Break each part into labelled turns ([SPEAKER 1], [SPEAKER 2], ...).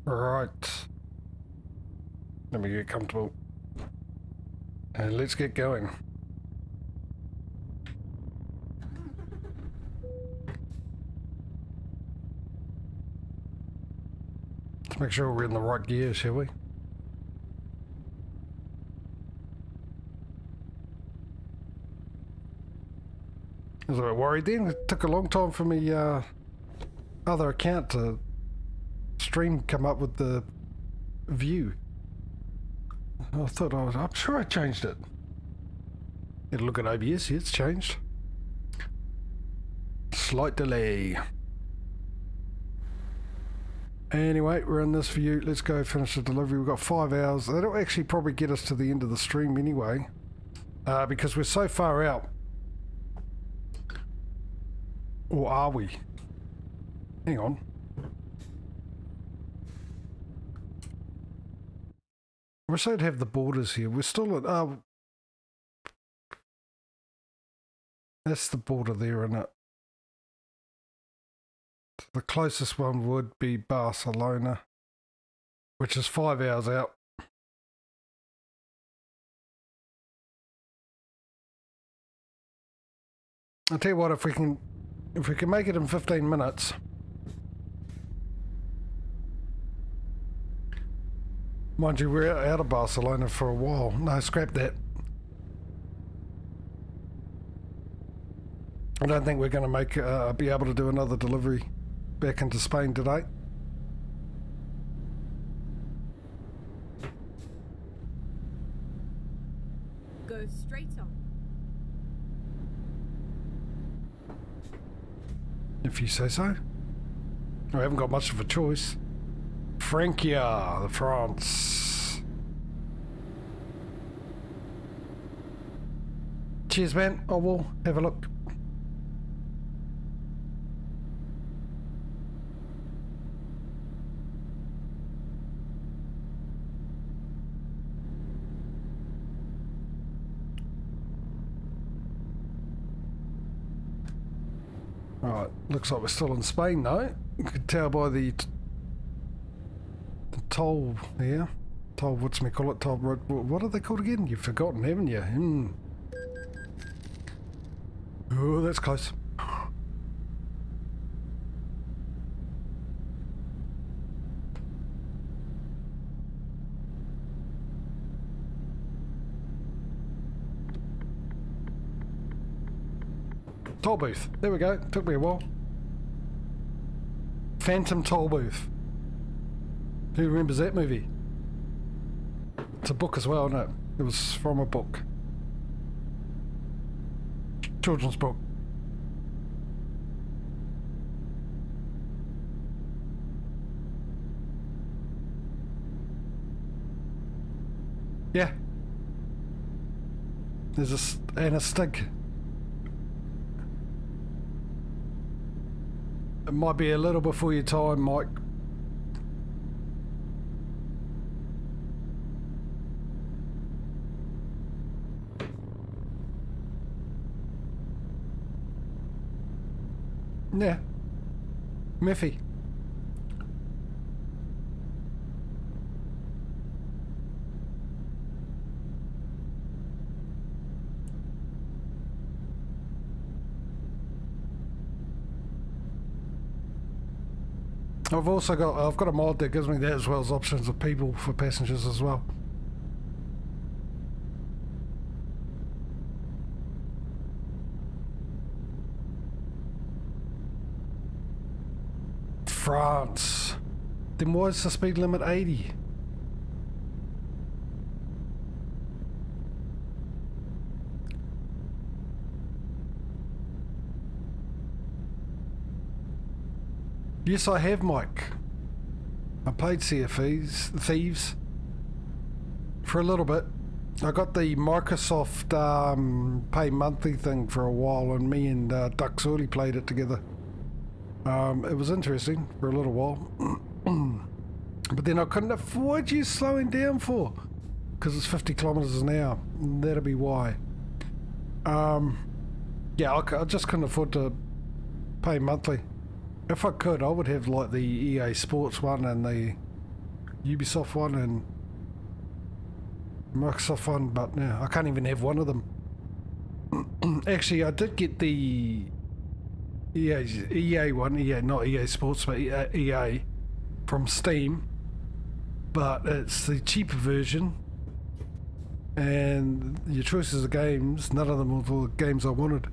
[SPEAKER 1] Right. Let me get comfortable. And let's get going. Let's make sure we're in the right gear, shall we? I was a bit worried then. It took a long time for me other account to stream come up with the view. I'm sure I changed it. Had a look at OBS, yeah, it's changed. Slight delay. Anyway, we're in this view. Let's go finish the delivery. We've got 5 hours. That'll actually probably get us to the end of the stream anyway. Because we're so far out. Or are we? Hang on. I wish I'd have the borders here. We're still at... that's the border there, isn't it? The closest one would be Barcelona, which is 5 hours out. I'll tell you what, if we can make it in 15 minutes, mind you, we're out of Barcelona for a while. No, scrap that. I don't think we're going to be able to do another delivery back into Spain today.
[SPEAKER 2] Go straight on.
[SPEAKER 1] If you say so. I haven't got much of a choice. Francia, the France. Cheers, man. I will have a look. Alright, looks like we're still in Spain though. You can tell by the toll here. Toll, what's me call it? Toll road. What are they called again? You've forgotten, haven't you? Oh, that's close. Toll booth. There we go. Took me a while. Phantom Toll Booth. Who remembers that movie? It's a book as well, isn't it? It was from a book. Children's book. Yeah. There's a stig. It might be a little before your time, Mike. Yeah. Miffy. I've got a mod that gives me that as well as options of people for passengers as well. France. Then why is the speed limit 80? Yes, I have, Mike. I played Sea of Thieves for a little bit. I got the Microsoft pay monthly thing for a while, and me and Duck Sorley played it together. It was interesting for a little while. But then I couldn't afford you slowing down for, because it's 50 kilometers an hour. That'll be why. Yeah, I just couldn't afford to pay monthly. If I could, I would have like the EA Sports one and the Ubisoft one and Microsoft one, but yeah, I can't even have one of them. Actually, I did get the EA one, not EA Sports, but EA from Steam, but it's the cheaper version, and your choices of games, none of them were the games I wanted.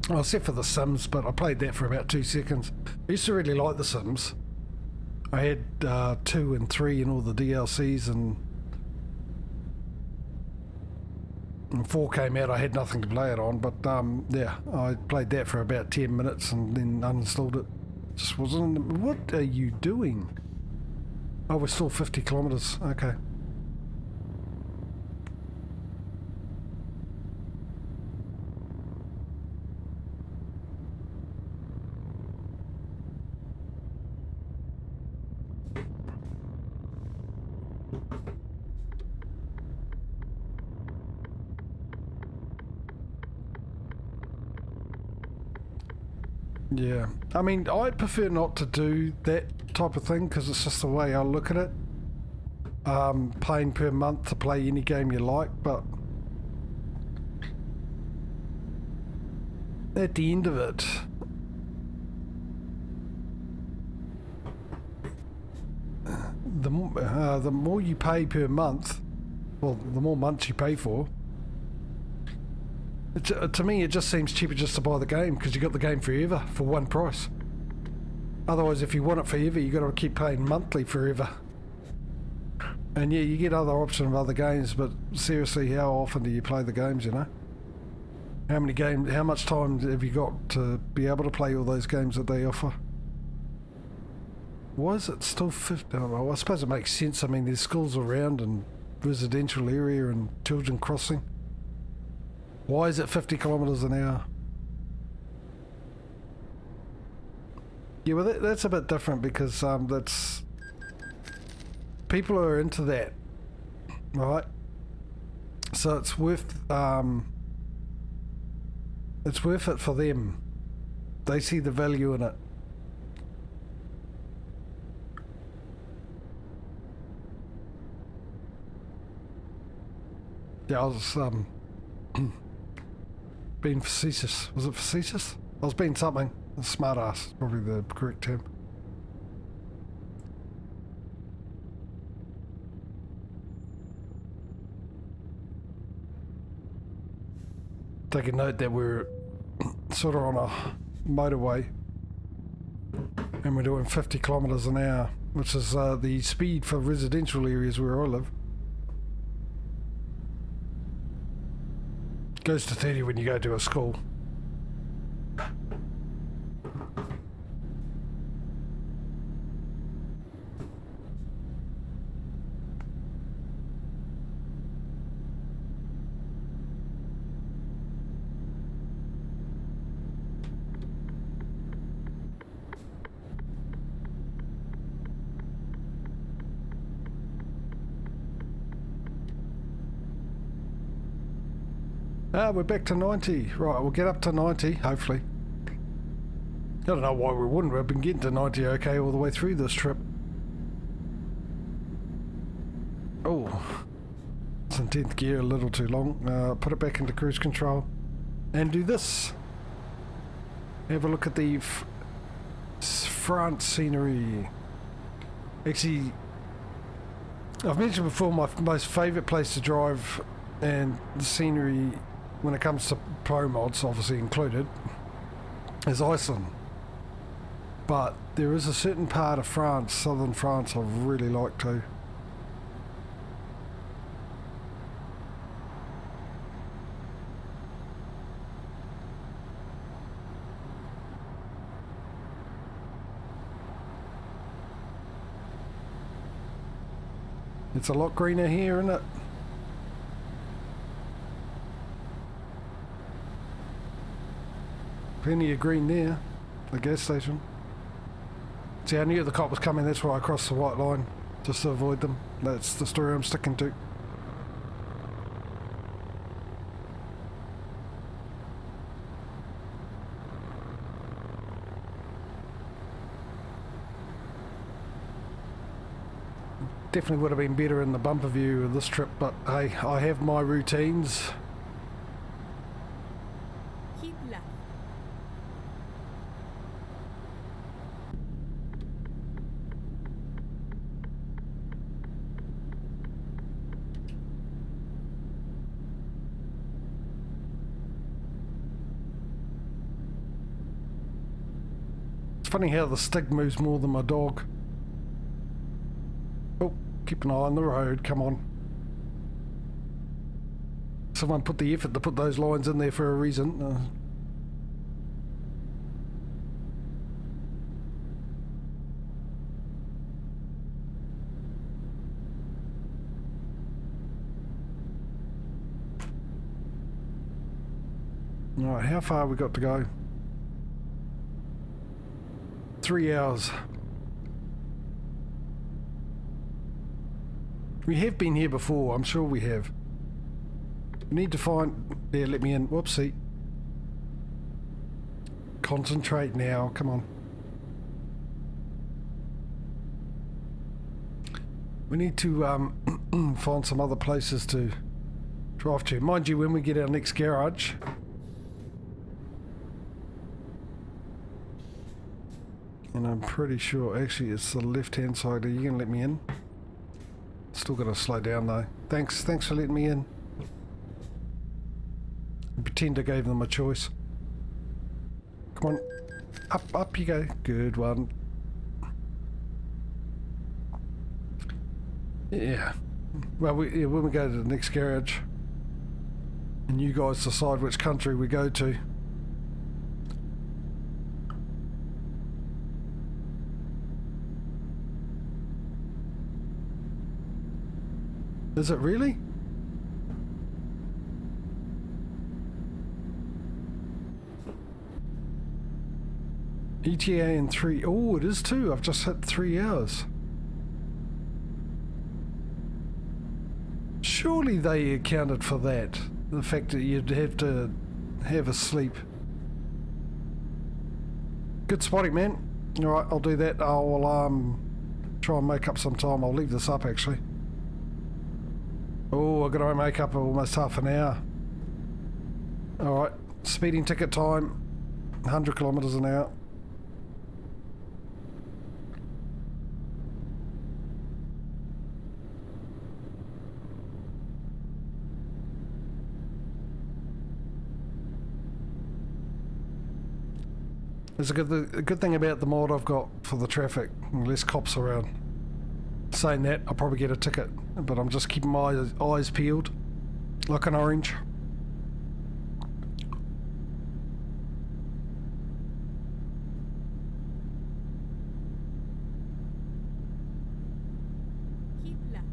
[SPEAKER 1] Except for The Sims, but I played that for about 2 seconds. I used to really like The Sims. I had 2 and 3 and all the DLCs, and 4 came out. I had nothing to play it on, but yeah, I played that for about 10 minutes and then uninstalled it. Just wasn't... What are you doing? Oh, we're still 50 kilometers. Okay. Yeah, I mean, I prefer not to do that type of thing because it's just the way I look at it. Paying per month to play any game you like, but at the end of it, the more you pay per month, well, the more months you pay for. To me, it just seems cheaper just to buy the game because you got the game forever for one price. Otherwise, if you want it forever, you got to keep paying monthly forever. And yeah, you get other options of other games, but seriously, how often do you play the games? You know, how many games? How much time have you got to be able to play all those games that they offer? Why is it still 50? I suppose it makes sense. I mean, there's schools around and residential area and children crossing. Why is it 50 kilometers an hour? Yeah, well, that's a bit different because that's... people are into that, right? So it's worth it for them. They see the value in it. Yeah, I was being facetious. Was it facetious? I was being something. A smart ass is probably the correct term. Take a note that we're sort of on a motorway and we're doing 50 kilometers an hour, which is the speed for residential areas where I live. Goes to 30 when you go to a school. Ah, we're back to 90. Right, we'll get up to 90, hopefully. I don't know why we wouldn't. We've been getting to 90 okay all the way through this trip. Oh, it's in 10th gear, a little too long. Put it back into cruise control and do this. Have a look at the France scenery. Actually, I've mentioned before my most favourite place to drive and the scenery when it comes to pro mods, obviously included, is Iceland. But there is a certain part of France, southern France, I really like too. It's a lot greener here, isn't it? Plenty of green there, the gas station. See, I knew the cop was coming, that's why I crossed the white line, just to avoid them. That's the story I'm sticking to. Definitely would have been better in the bumper view of this trip, but hey, I have my routines.
[SPEAKER 2] Keep left.
[SPEAKER 1] It's funny how the stick moves more than my dog. Oh, keep an eye on the road, come on. Someone put the effort to put those lines in there for a reason. Alright, how far have we got to go? 3 hours. We have been here before, I'm sure we have. We need to find... There, let me in. Whoopsie. Concentrate now, come on. We need to find some other places to drive to. Mind you, when we get our next garage... And I'm pretty sure, actually, it's the left-hand side. Are you going to let me in? Still got to slow down, though. Thanks for letting me in. Pretend I gave them a choice. Come on. Up you go. Good one. Yeah. Well, when we go to the next garage, and you guys decide which country we go to. Is it really? ETA in 3... Oh, it is too. I've just hit 3 hours. Surely they accounted for that. The fact that you'd have to have a sleep. Good spotting, man. Alright, I'll do that. I'll try and make up some time. I'll leave this up, actually. Oh, I've got to make up almost half an hour. Alright, speeding ticket time, 100 kilometres an hour. There's a good thing about the mod I've got for the traffic, less cops around. Saying that, I'll probably get a ticket, but I'm just keeping my eyes peeled, like an orange.
[SPEAKER 2] Keep left.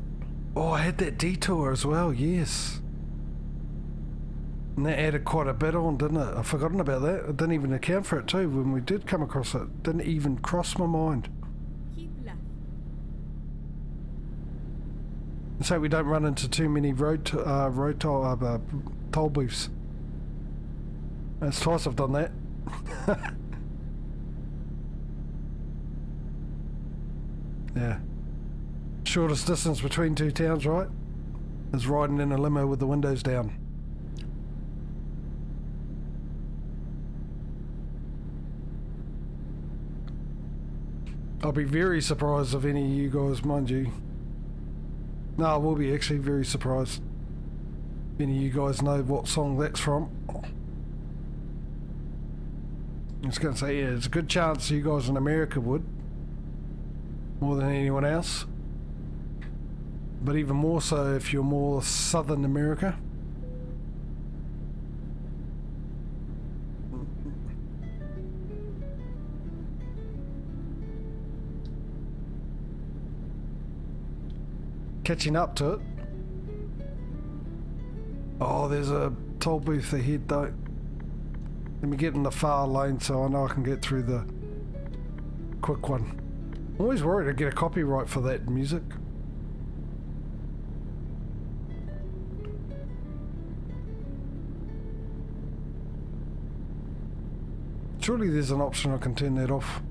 [SPEAKER 1] Oh, I had that detour as well, yes. And that added quite a bit on, didn't it? I've forgotten about that. I didn't even account for it too when we did come across it. Didn't even cross my mind. So we don't run into too many toll booths. That's twice I've done that. Yeah. Shortest distance between two towns, right? Is riding in a limo with the windows down. I'll be very surprised if any of you guys, mind you. No, I will be actually very surprised if any of you guys know what song that's from. I was going to say, yeah, there's a good chance you guys in America would. More than anyone else. But even more so if you're more Southern America. Catching up to it. Oh, there's a toll booth ahead though. Let me get in the far lane so I know I can get through the quick one. I'm always worried I'd get a copyright for that music. Surely there's an option I can turn that off.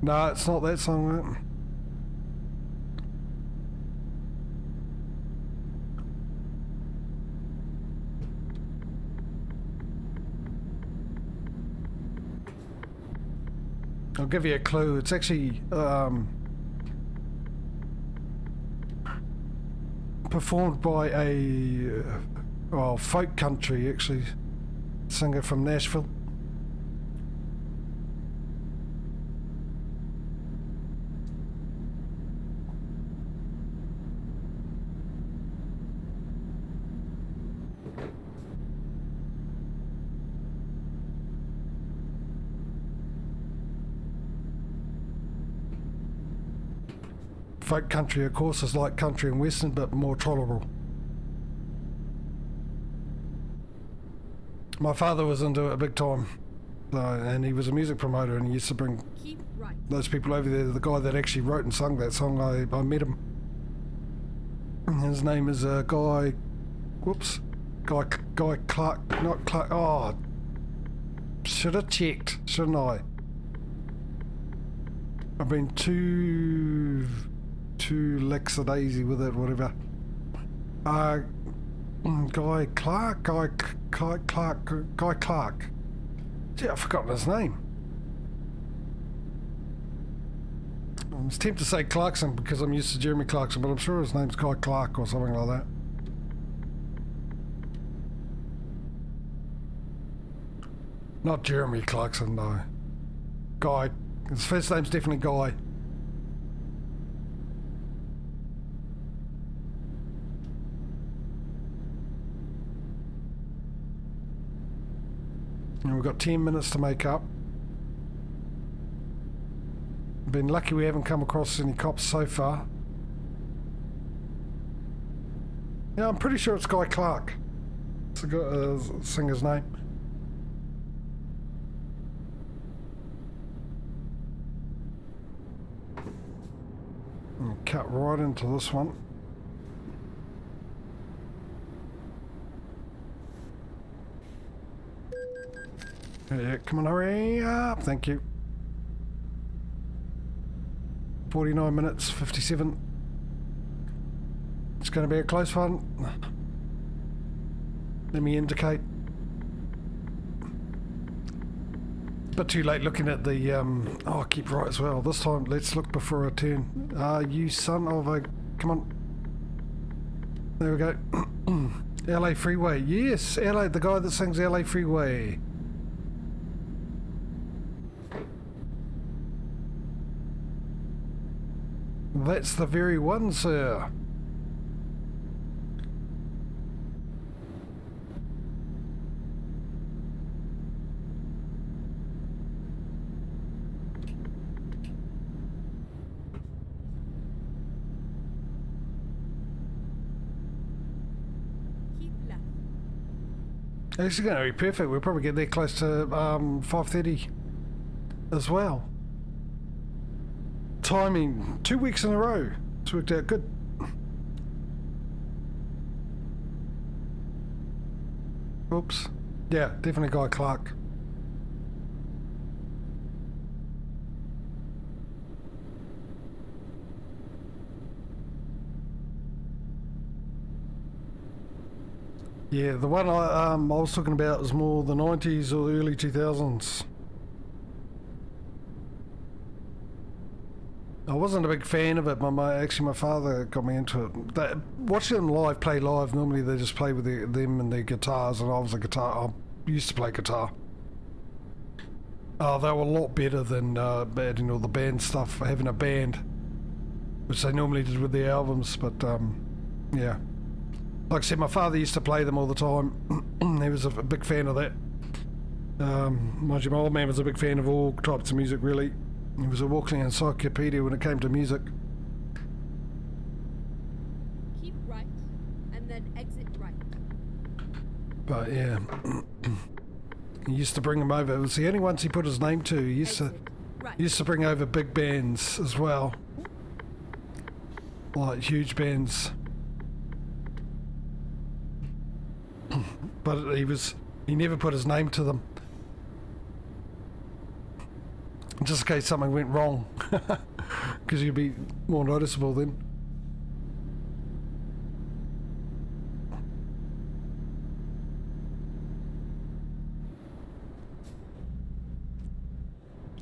[SPEAKER 1] No, it's not that song, right? I'll give you a clue. It's actually performed by a folk country, actually, singer from Nashville. Folk country, of course, is like country and western, but more tolerable. My father was into it big time, and he was a music promoter, and he used to bring those people over there. The guy that actually wrote and sung that song, I met him. His name is Guy Clark, not Clark. Oh, should have checked, shouldn't I? I've been too lackadaisy with it, whatever. Guy Clark. Gee, I've forgotten his name. I was tempted to say Clarkson because I'm used to Jeremy Clarkson, but I'm sure his name's Guy Clark or something like that. Not Jeremy Clarkson, no. Guy. His first name's definitely Guy. And we've got 10 minutes to make up. Been lucky we haven't come across any cops so far. Yeah, I'm pretty sure it's Guy Clark. It's the singer's name. And cut right into this one. Yeah, come on, hurry up. Thank you. 49 minutes, 57. It's going to be a close one. Let me indicate. But too late looking at the... oh, keep right as well. This time, let's look before I turn. You son of a... Come on. There we go. LA Freeway. Yes, LA, the guy that sings LA Freeway. That's the very one, sir.
[SPEAKER 2] Keep left.
[SPEAKER 1] This is going to be perfect. We'll probably get there close to 5:30 as well. Timing 2 weeks in a row. It's worked out good. Oops. Yeah, definitely Guy Clark. Yeah, the one I was talking about was more the 90s or the early 2000s. I wasn't a big fan of it, but actually my father got me into it. Watching them live, play live, normally they just play with them and their guitars, and I used to play guitar. They were a lot better than adding all the band stuff, having a band, which they normally did with their albums, but yeah. Like I said, my father used to play them all the time. He was a big fan of that. Mind you, my old man was a big fan of all types of music, really. He was a walking encyclopedia when it came to music.
[SPEAKER 2] Keep right, and then exit right.
[SPEAKER 1] But yeah, he used to bring them over. It was the only ones he put his name to. He used to bring over big bands as well, like huge bands. But he never put his name to them. Just in case something went wrong. Because you'd be more noticeable then.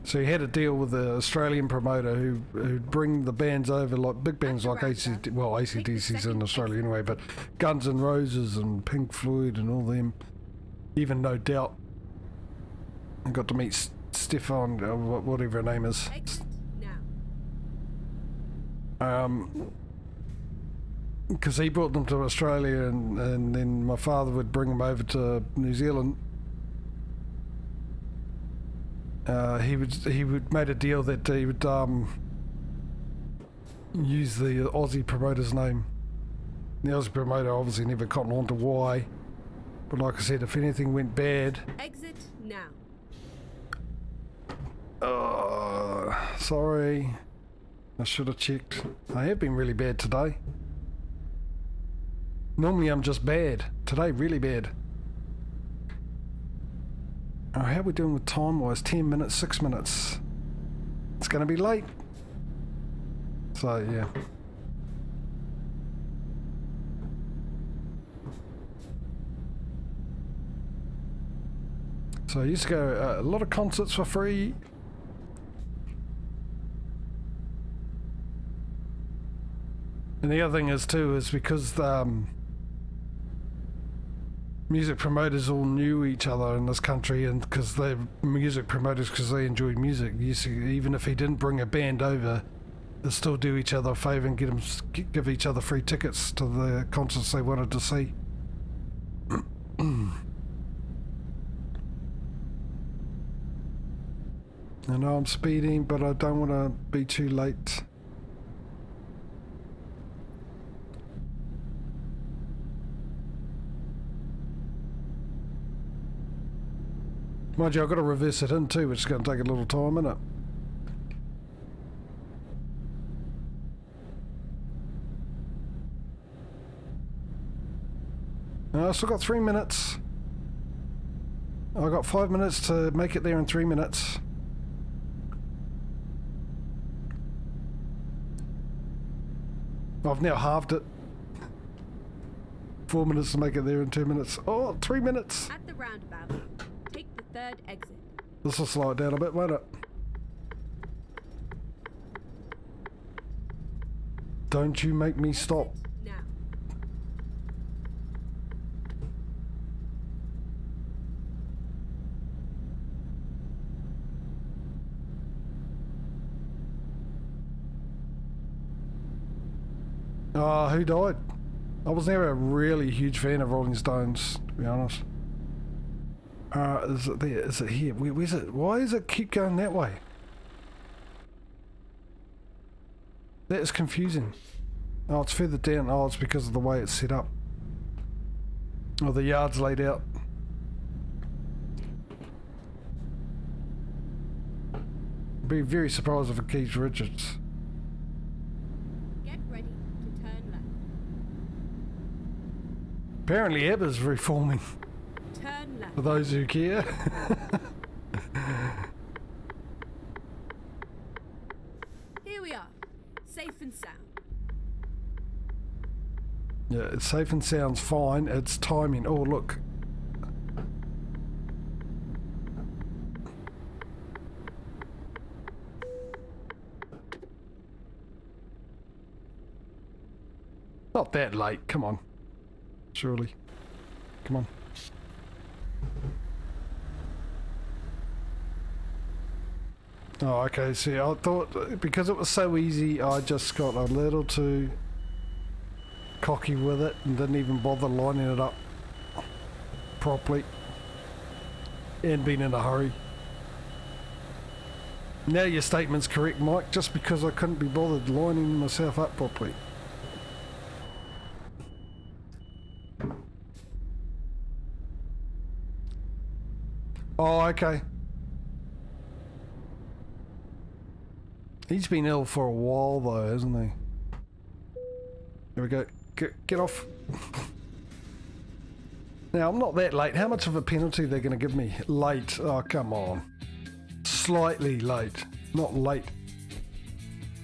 [SPEAKER 1] So you had a deal with the Australian promoter who'd bring the bands over, like big bands like AC/DC, well, AC/DC's in Australia anyway, but Guns N' Roses and Pink Floyd and all them, even No Doubt. I got to meet Stefan, whatever her name is. Because he brought them to Australia, and then my father would bring them over to New Zealand. He would made a deal that he would use the Aussie promoter's name. The Aussie promoter obviously never cottoned on to why, but like I said, if anything went bad.
[SPEAKER 2] Exit now.
[SPEAKER 1] Sorry. I should have checked. I have been really bad today. Normally I'm just bad. Today, really bad. Oh, how are we doing with time-wise? 10 minutes, 6 minutes. It's going to be late. So, yeah. So I used to go a lot of concerts for free. And the other thing is too, is because music promoters all knew each other in this country, and because they're music promoters because they enjoyed music, you see, even if he didn't bring a band over, they'd still do each other a favour and give each other free tickets to the concerts they wanted to see. I know I'm speeding, but I don't want to be too late. Mind you, I've got to reverse it in too, which is going to take a little time, isn't it? I've still got 3 minutes. I've got 5 minutes to make it there in 3 minutes. I've now halved it. 4 minutes to make it there in 2 minutes. Oh, 3 minutes.
[SPEAKER 2] At the roundabout, take the third exit.
[SPEAKER 1] This will slow it down a bit, won't it? Don't you make me stop.
[SPEAKER 2] Now.
[SPEAKER 1] Who died? I was never a really huge fan of Rolling Stones, to be honest. Is it there? Is it here? Where's it? Why does it keep going that way? That is confusing. Oh, it's further down. Oh, it's because of the way it's set up. Oh, the yard's laid out. I'd be very surprised if it keeps Richards.
[SPEAKER 2] Get ready to turn left.
[SPEAKER 1] Apparently ABBA's reforming.
[SPEAKER 2] Turn left.
[SPEAKER 1] For those who care.
[SPEAKER 2] Here we are. Safe and sound.
[SPEAKER 1] Yeah, it's safe and sounds fine. It's timing. Oh, look. Not that late. Come on. Surely. Come on. Oh, okay. See, I thought because it was so easy, I just got a little too cocky with it and didn't even bother lining it up properly and being in a hurry. Now your statement's correct, Mike, just because I couldn't be bothered lining myself up properly. Oh, okay. He's been ill for a while though, hasn't he? Here we go. Get off. Now, I'm not that late. How much of a penalty are they going to give me? Late. Oh, come on. slightly late, not late.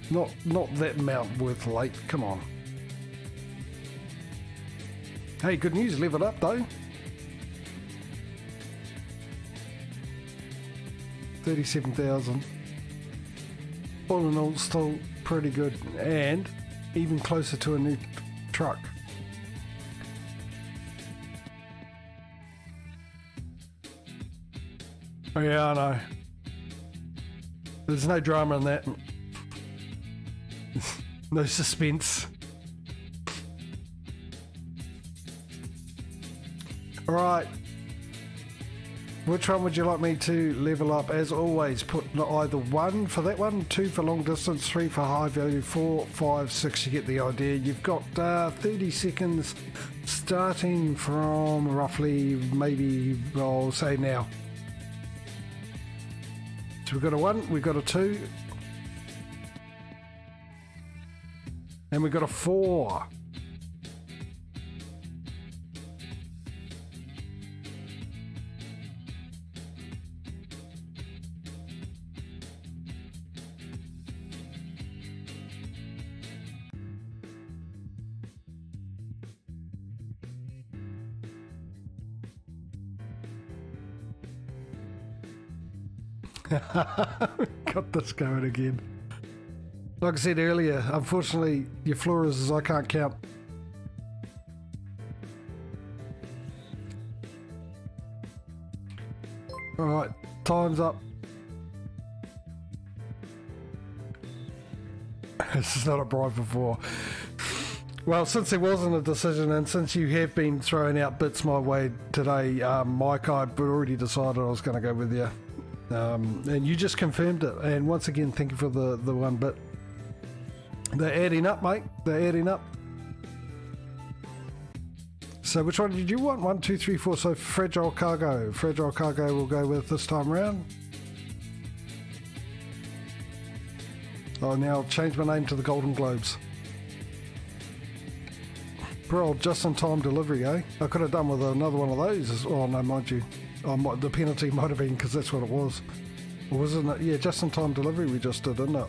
[SPEAKER 1] Not that amount worth late. Come on. Hey, good news. Leveled up though. 37,000. All in all, still pretty good, and even closer to a new truck. Oh yeah, I know. There's no drama in that. No suspense. Alright. Which one would you like me to level up? As always, put either 1 for that one, 2 for long distance, 3 for high value, 4, 5, 6, you get the idea. You've got 30 seconds starting from roughly, maybe, I'll say now. So we've got a 1, we've got a 2, and we've got a 4. Got this going again. Like I said earlier, unfortunately, your floors I can't count. Alright, time's up. This is not a bribe for 4. Well, since there wasn't a decision, and since you have been throwing out bits my way today, Mike, I'd already decided I was going to go with you. And you just confirmed it, and once again thank you for the 1 bit. They're adding up, mate, they're adding up. So which one did you want? 1, 2, 3, 4. So fragile cargo we'll go with this time around. Oh, now I'll change my name to the Golden Globes. Bro, just-in-time delivery, eh? I could have done with another one of those. Oh no, mind you, the penalty might have been because that's what it was. Or wasn't it? Yeah, just-in-time delivery we just did, didn't it?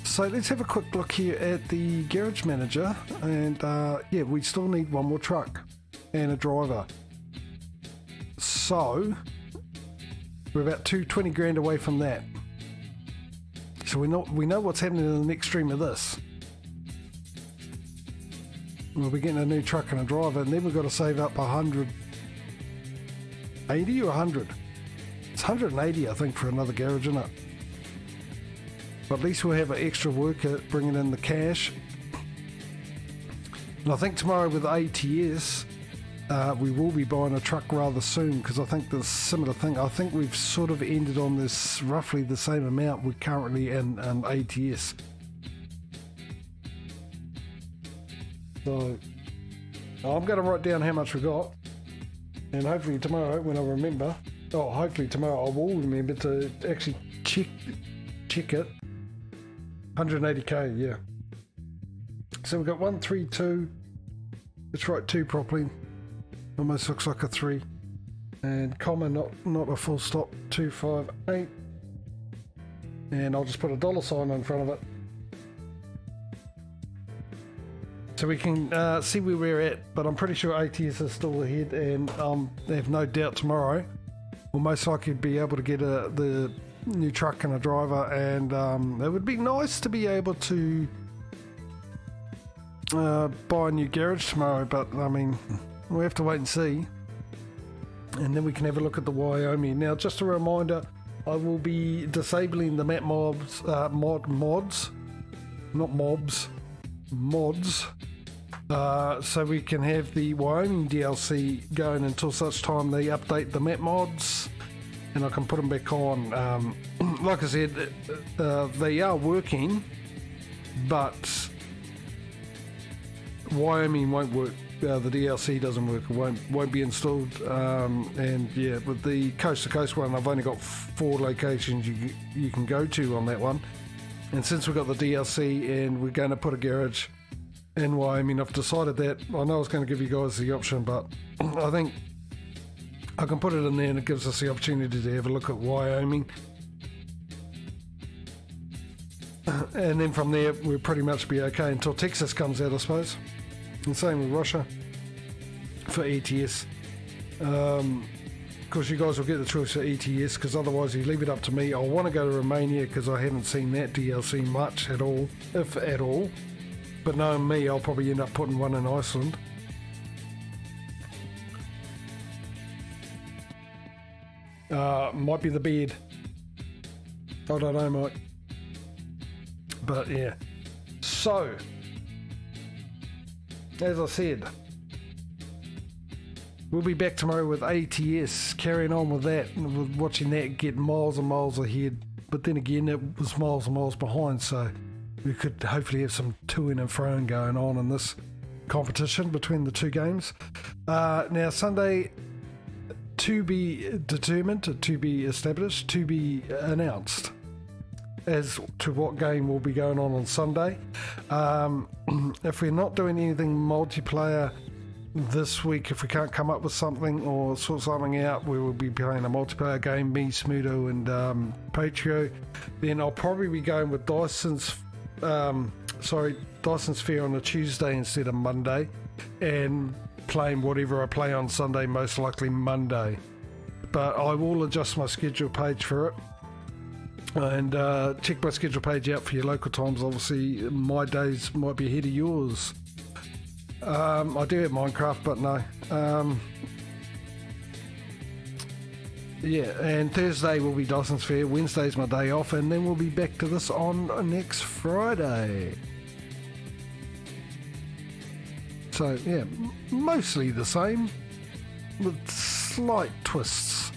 [SPEAKER 1] So let's have a quick look here at the garage manager, and yeah, we still need 1 more truck and a driver. So we're about 20 grand away from that. So we know what's happening in the next stream of this. We'll be getting a new truck and a driver, and then we've got to save up 180 or 100. It's 180, I think, for another garage, isn't it? But at least we'll have an extra worker bringing in the cash. And I think tomorrow with ATS, we will be buying a truck rather soon, because I think there's a similar thing. I think we've sort of ended on this roughly the same amount we're currently in ATS. So I'm going to write down how much we got, and hopefully tomorrow when I remember, hopefully tomorrow I will remember to actually check it. 180k, yeah. So we've got 132. Let's write 2 properly. Almost looks like a 3. And comma, not a full stop. 258. And I'll just put a $sign in front of it, so we can see where we're at. But I'm pretty sure ATS is still ahead, and I have no doubt tomorrow we'll most likely be able to get the new truck and a driver, and it would be nice to be able to buy a new garage tomorrow, but I mean, we'll have to wait and see, and then we can have a look at the Wyoming. Now, just a reminder, I will be disabling the map mods, mods, so we can have the Wyoming DLC going until such time they update the map mods, and I can put them back on. Like I said, they are working, but Wyoming won't work. The DLC doesn't work. It won't be installed. And yeah, with the coast to coast one, I've only got 4 locations you can go to on that one. And since we've got the DLC and we're going to put a garage in Wyoming, I've decided that. I know I was going to give you guys the option, but I think I can put it in there, and it gives us the opportunity to have a look at Wyoming. And then from there, we'll pretty much be okay until Texas comes out, I suppose. And same with Russia for ETS. Of course, you guys will get the choice for ETS, because otherwise you leave it up to me. I want to go to Romania because I haven't seen that DLC much at all, if at all. But knowing me, I'll probably end up putting one in Iceland. Might be the bed. I don't know, Mike. But yeah. So, as I said, we'll be back tomorrow with ATS, carrying on with that, and with watching that get miles and miles ahead. But then again, it was miles and miles behind, so we could hopefully have some to-ing and fro-ing going on in this competition between the two games. Now, Sunday, to be determined, to be established, to be announced as to what game will be going on Sunday. If we're not doing anything multiplayer this week, if we can't come up with something or sort something out, we will be playing a multiplayer game, me, Smudo and Patrio. Then I'll probably be going with Dyson's Sphere on a Tuesday instead of Monday, and playing whatever I play on Sunday, most likely Monday. But I will adjust my schedule page for it, and check my schedule page out for your local times. Obviously my days might be ahead of yours. I do have Minecraft, but no. Yeah, and Thursday will be Dyson's Fair, Wednesday's my day off, and then we'll be back to this on next Friday. So yeah, mostly the same, with slight twists.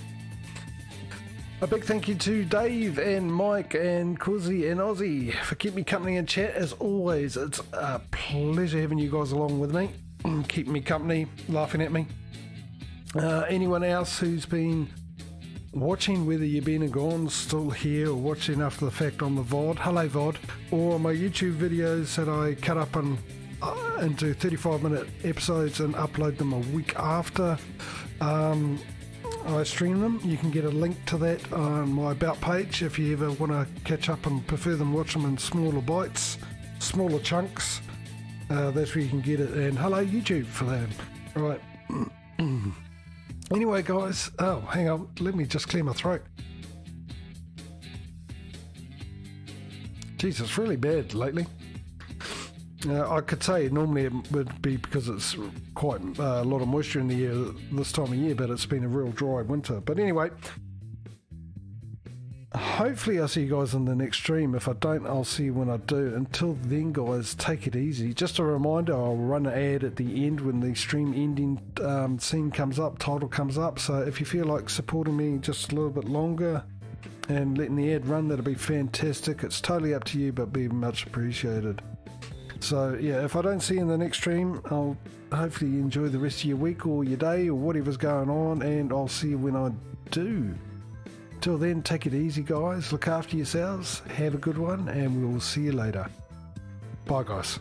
[SPEAKER 1] A big thank you to Dave and Mike and Quizzy and Ozzy for keeping me company in chat. As always, it's a pleasure having you guys along with me, keeping me company, laughing at me. Anyone else who's been watching, whether you've been and gone, still here, or watching after the fact on the VOD, hello VOD, or my YouTube videos that I cut up into 35-minute episodes and upload them a week after I stream them. You can get a link to that on my About page if you ever want to catch up and prefer them, watch them in smaller bites, smaller chunks. That's where you can get it. And hello YouTube for that. Right. Anyway, guys. Oh, hang on. Let me just clear my throat. Jeez, it's really bad lately. I could say normally it would be because it's quite a lot of moisture in the air this time of year, but it's been a real dry winter. But anyway, hopefully I'll see you guys in the next stream. If I don't, I'll see you when I do. Until then, guys, take it easy. Just a reminder, I'll run an ad at the end when the stream ending scene comes up, title comes up. So if you feel like supporting me just a little bit longer and letting the ad run, that'll be fantastic. It's totally up to you, but be much appreciated. So yeah, if I don't see you in the next stream, I'll hopefully enjoy the rest of your week or your day or whatever's going on, and I'll see you when I do. Till then, take it easy, guys. Look after yourselves. Have a good one, and we'll see you later. Bye, guys.